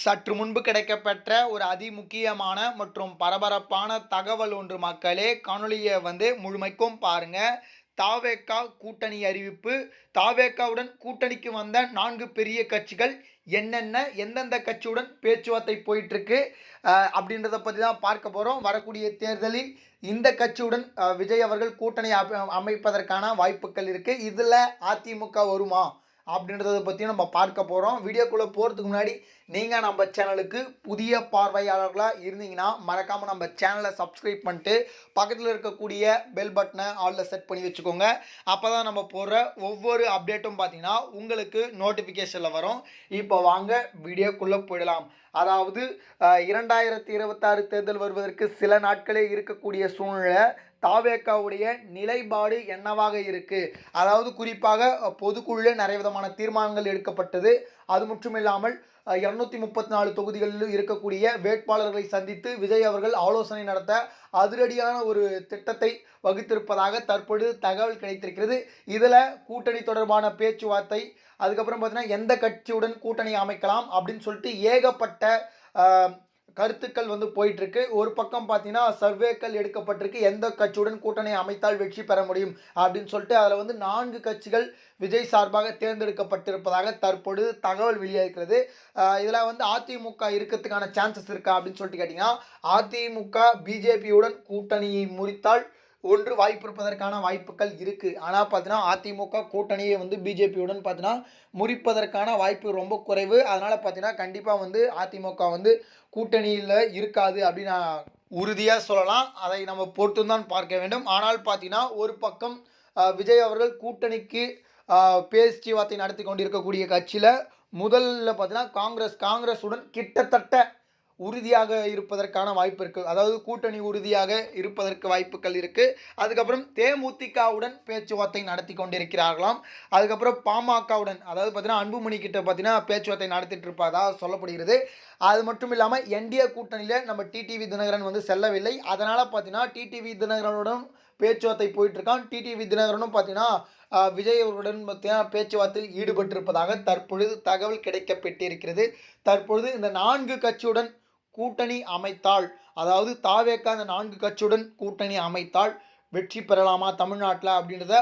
சற்று முன்பு கிடைக்கப்பெற்ற ஒரு அதிமுக்கியமான மற்றும் பரபரப்பான தகவல் ஒன்று மக்களே. காணொளியை முழுமைக்கும் பாருங்க. தாவேகா கூட்டணி அறிவிப்பு. தாவேகாவுடன் கூட்டணிக்கு வந்த 4 பெரிய கட்சிகள் என்னென்ன, எந்தெந்த கட்சியுடன் பேச்சுவார்த்தை போயிட்டு இருக்கு அப்படின்றத பற்றி தான் பார்க்க போகிறோம். வரக்கூடிய தேர்தலில் இந்த கட்சியுடன் விஜய் அவர்கள் கூட்டணி அமைப்பதற்கான வாய்ப்புகள் இருக்குது. இதில் அதிமுக வருமா அப்படின்றத பற்றியும் நம்ம பார்க்க போகிறோம். வீடியோக்குள்ளே போகிறதுக்கு முன்னாடி நீங்கள் நம்ம சேனலுக்கு புதிய பார்வையாளர்களாக இருந்தீங்கன்னா மறக்காமல் நம்ம சேனலை சப்ஸ்கிரைப் பண்ணிட்டு பக்கத்தில் இருக்கக்கூடிய பெல் பட்டனை ஆலில் செட் பண்ணி வச்சுக்கோங்க. அப்போ தான் நம்ம போடுற ஒவ்வொரு அப்டேட்டும் பார்த்தீங்கன்னா உங்களுக்கு நோட்டிஃபிகேஷனில் வரும். இப்போ வாங்க வீடியோக்குள்ளே போயிடலாம். அதாவது 2026 தேர்தல் வருவதற்கு சில நாட்களே இருக்கக்கூடிய சூழ்நிலை. தாவேகாவுடைய நிலைப்பாடு என்னவாக இருக்கு, அதாவது குறிப்பாக பொதுக்குழுவில் நிறைய விதமான தீர்மானங்கள் எடுக்கப்பட்டது. அது மட்டும் இல்லாமல் 234 தொகுதிகளில் இருக்கக்கூடிய வேட்பாளர்களை சந்தித்து விஜய் அவர்கள் ஆலோசனை நடத்த அதிரடியான ஒரு திட்டத்தை வகுத்திருப்பதாக தற்பொழுது தகவல் கிடைத்திருக்கிறது. இதில் கூட்டணி தொடர்பான பேச்சுவார்த்தை, அதுக்கப்புறம் பார்த்தீங்கன்னா எந்த கட்சியுடன் கூட்டணி அமைக்கலாம் அப்படின்னு சொல்லிட்டு ஏகப்பட்ட கருத்துக்கள் போயிட்டு இருக்கு. ஒரு பக்கம் பார்த்தீங்கன்னா சர்வேக்கள் எடுக்கப்பட்டிருக்கு, எந்த கட்சியுடன் கூட்டணி அமைத்தால் வெற்றி பெற முடியும் அப்படின்னு சொல்லிட்டு. அதில் 4 கட்சிகள் விஜய் சார்பாக தேர்ந்தெடுக்கப்பட்டிருப்பதாக தற்பொழுது தகவல் வெளியாகிறது. இதில் அதிமுக இருக்கிறதுக்கான சான்சஸ் இருக்கா அப்படின்னு சொல்லிட்டு கேட்டிங்கன்னா, அதிமுக பிஜேபியுடன் கூட்டணியை முறித்தால் ஒன்று வாய்ப்பு இருப்பதற்கான வாய்ப்புகள் இருக்குது. ஆனால் பார்த்தீங்கன்னா அதிமுக கூட்டணியை பிஜேபியுடன் பார்த்தீங்கன்னா முறிப்பதற்கான வாய்ப்பு ரொம்ப குறைவு. அதனால் பார்த்தீங்கன்னா கண்டிப்பாக அதிமுக கூட்டணியில் இருக்காது அப்படின்னு நான் உறுதியாக சொல்லலாம். அதை நம்ம பொறுத்து தான் பார்க்க வேண்டும். ஆனால் பார்த்தீங்கன்னா ஒரு பக்கம் விஜய் அவர்கள் கூட்டணிக்கு பேச்சுவார்த்தை நடத்தி கொண்டிருக்கக்கூடிய கட்சியில் முதல்ல பார்த்தீங்கன்னா காங்கிரஸுடன் கிட்டத்தட்ட உறுதியாக இருப்பதற்கான வாய்ப்பு இருக்குது. அதாவது கூட்டணி உறுதியாக இருப்பதற்கு வாய்ப்புகள் இருக்குது. அதுக்கப்புறம் தேமுதிகவுடன் பேச்சுவார்த்தை நடத்தி கொண்டிருக்கிறார்களாம். அதுக்கப்புறம் பாமகவுடன், அதாவது பார்த்தீங்கன்னா அன்புமணி கிட்ட பார்த்தீங்கன்னா பேச்சுவார்த்தை நடத்திட்டு இருப்பதாக சொல்லப்படுகிறது. அது மட்டும் இல்லாமல் என்டிஏ கூட்டணியில் நம்ம டிடிவி தினகரன் செல்லவில்லை. அதனால் பார்த்தீங்கன்னா டிடிவி தினகரனுடன் பேச்சுவார்த்தை போயிட்டுருக்கான். டிடிவி தினகரனும் பார்த்தீங்கன்னா விஜய் அவர்களுடன் பார்த்தீங்கன்னா பேச்சுவார்த்தையில் ஈடுபட்டிருப்பதாக தற்பொழுது தகவல் கிடைக்கப்பட்டிருக்கிறது. தற்பொழுது இந்த 4 கட்சியுடன் கூட்டணி அமைத்தால், அதாவது தாவேகா அந்த 4 கட்சியுடன் கூட்டணி அமைத்தால் வெற்றி பெறலாமா தமிழ்நாட்டில் அப்படின்றத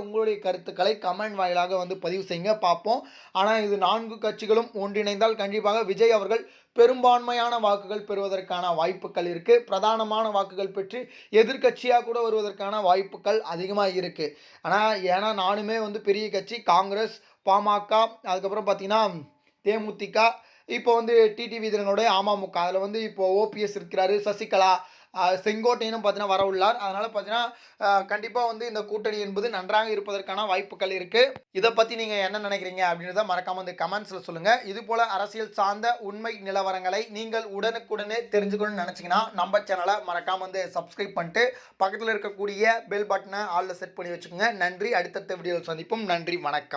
உங்களுடைய கருத்துக்களை கமெண்ட் வாயிலாக பதிவு செய்யுங்க, பார்ப்போம். ஆனால் இது 4 கட்சிகளும் ஒன்றிணைந்தால் கண்டிப்பாக விஜய் அவர்கள் பெரும்பான்மையான வாக்குகள் பெறுவதற்கான வாய்ப்புகள் இருக்குது. பிரதானமான வாக்குகள் பெற்று எதிர்கட்சியாக கூட வருவதற்கான வாய்ப்புகள் அதிகமாக இருக்குது. ஏன்னா நானுமே பெரிய கட்சி காங்கிரஸ், பாமக, அதுக்கப்புறம் பார்த்தீங்கன்னா தேமுதிக, இப்போ டிடிவி தினகரனுடைய அமமுக, அதில் இப்போ ஓபிஎஸ் இருக்கிறாரு, சசிகலா, செங்கோட்டையனும் பார்த்தீங்கன்னா வர உள்ளார். அதனால் பார்த்தீங்கன்னா கண்டிப்பாக இந்த கூட்டணி என்பது நன்றாக இருப்பதற்கான வாய்ப்புகள் இருக்குது. இதை பற்றி நீங்கள் என்ன நினைக்கிறீங்க அப்படின்றத மறக்காமல் கமெண்ட்ஸில் சொல்லுங்கள். இது போல் அரசியல் சார்ந்த உண்மை நிலவரங்களை நீங்கள் உடனுக்குடனே தெரிஞ்சுக்கணும்னு நினச்சிங்கன்னா நம்ம சேனலை மறக்காமல் சப்ஸ்கிரைப் பண்ணிட்டு பக்கத்தில் இருக்கக்கூடிய பெல் பட்டனை ஆலில் செட் பண்ணி வச்சுக்கோங்க. நன்றி. அடுத்தடுத்த வீடியோவில் சந்திப்போம். நன்றி, வணக்கம்.